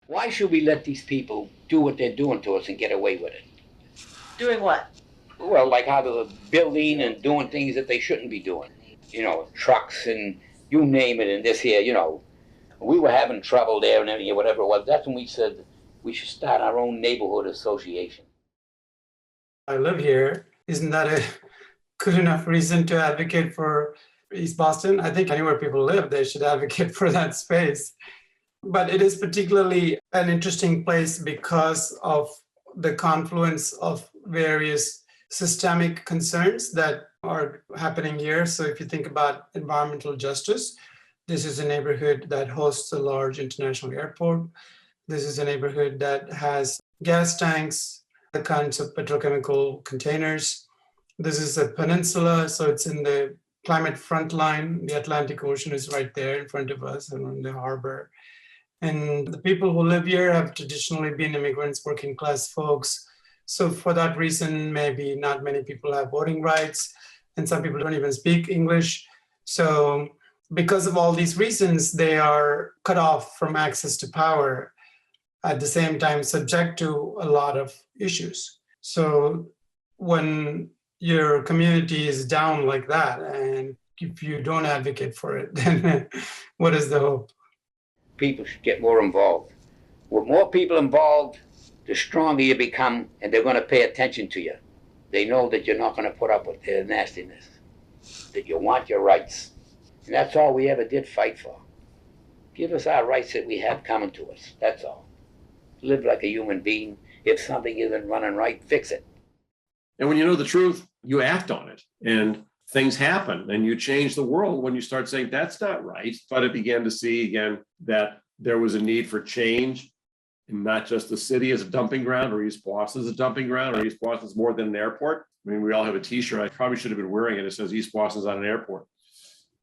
Why should we let these people do what they're doing to us and get away with it? Doing what? Well, like how they're building and doing things that they shouldn't be doing. Trucks and you name it, and this here, we were having trouble there and everything, whatever it was. That's when we said we should start our own neighborhood association. I live here. Isn't that a good enough reason to advocate for East Boston? I think anywhere people live, they should advocate for that space. But it is particularly an interesting place because of the confluence of various systemic concerns that are happening here. So if you think about environmental justice, this is a neighborhood that hosts a large international airport. This is a neighborhood that has gas tanks, the kinds of petrochemical containers. This is a peninsula, so it's in the climate front line. The Atlantic Ocean is right there in front of us and in the harbor. And the people who live here have traditionally been immigrants, working class folks. So for that reason, maybe not many people have voting rights, and some people don't even speak English. So because of all these reasons, they are cut off from access to power, at the same time subject to a lot of issues. So when your community is down like that, and if you don't advocate for it, then what is the hope? People should get more involved. With more people involved, the stronger you become, and they're going to pay attention to you. They know that you're not going to put up with their nastiness, that you want your rights. And that's all we ever did fight for. Give us our rights that we have coming to us, that's all. Live like a human being. If something isn't running right, fix it. And when you know the truth, you act on it. And things happen, and you change the world when you start saying, that's not right. But I began to see again that there was a need for change, and not just the city as a dumping ground, or East Boston as a dumping ground, or East Boston's more than an airport. I mean, we all have a t-shirt. I probably should have been wearing it. It says East Boston's not an airport.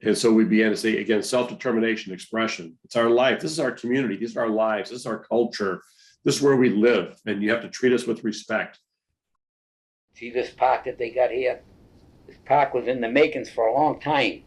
And so we began to say, again, self-determination, expression. It's our life. This is our community. These are our lives. This is our culture. This is where we live. And you have to treat us with respect. See this park that they got here? This park was in the makings for a long time.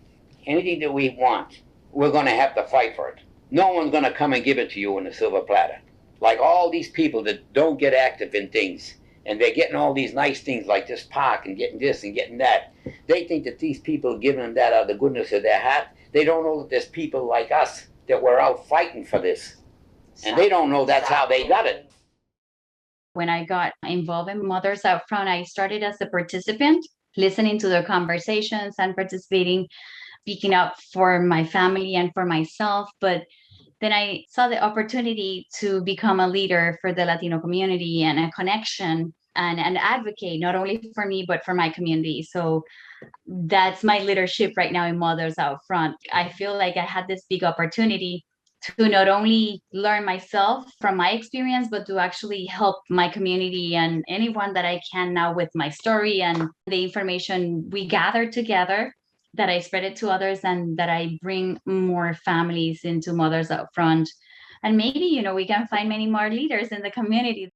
Anything that we want, we're going to have to fight for it. No one's going to come and give it to you in a silver platter. Like all these people that don't get active in things, and they're getting all these nice things like this park and getting this and getting that. They think that these people are giving them that out of the goodness of their heart. They don't know that there's people like us that were out fighting for this. And they don't know that's how they got it. When I got involved in Mothers Out Front, I started as a participant, listening to their conversations and participating, speaking up for my family and for myself. But then I saw the opportunity to become a leader for the Latino community and a connection and advocate not only for me, but for my community. So that's my leadership right now in Mothers Out Front. I feel like I had this big opportunity to not only learn myself from my experience, but to actually help my community and anyone that I can now with my story and the information we gather together, that I spread it to others and that I bring more families into Mothers Out Front. And maybe, we can find many more leaders in the community.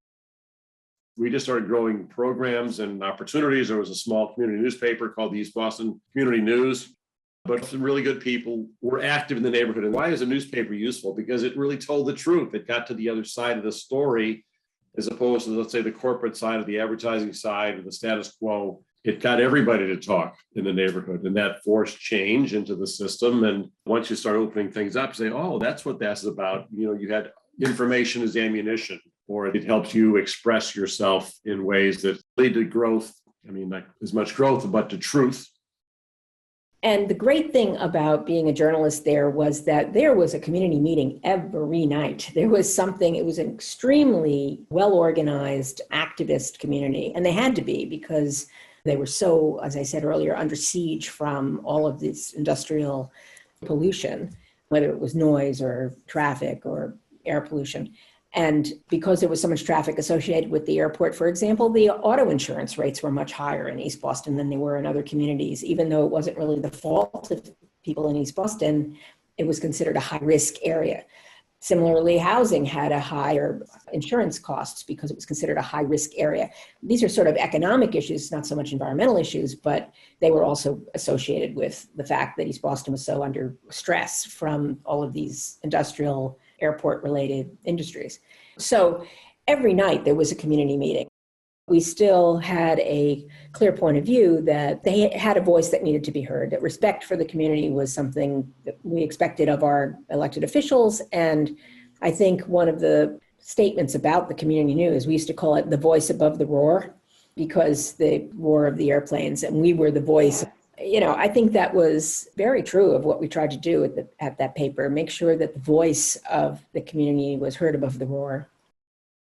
We just started growing programs and opportunities. There was a small community newspaper called the East Boston Community News, but some really good people were active in the neighborhood. And why is a newspaper useful? Because it really told the truth. It got to the other side of the story, as opposed to, let's say, the corporate side of the advertising side or the status quo. It got everybody to talk in the neighborhood, and that forced change into the system. And once you start opening things up, say, oh, that's what that's about. You had information as ammunition, or it helps you express yourself in ways that lead to growth. I mean, not as much growth, but to truth. And the great thing about being a journalist there was that there was a community meeting every night. There was something, it was an extremely well-organized activist community. And they had to be, because they were so, as I said earlier, under siege from all of this industrial pollution, whether it was noise or traffic or air pollution. And because there was so much traffic associated with the airport, for example, the auto insurance rates were much higher in East Boston than they were in other communities. Even though it wasn't really the fault of people in East Boston, it was considered a high-risk area. Similarly, housing had a higher insurance costs because it was considered a high-risk area. These are sort of economic issues, not so much environmental issues, but they were also associated with the fact that East Boston was so under stress from all of these industrial airport-related industries. So every night there was a community meeting. We still had a clear point of view that they had a voice that needed to be heard, that respect for the community was something that we expected of our elected officials. And I think one of the statements about the community news, we used to call it the voice above the roar, because the roar of the airplanes, and we were the voice. I think that was very true of what we tried to do at that paper, make sure that the voice of the community was heard above the roar.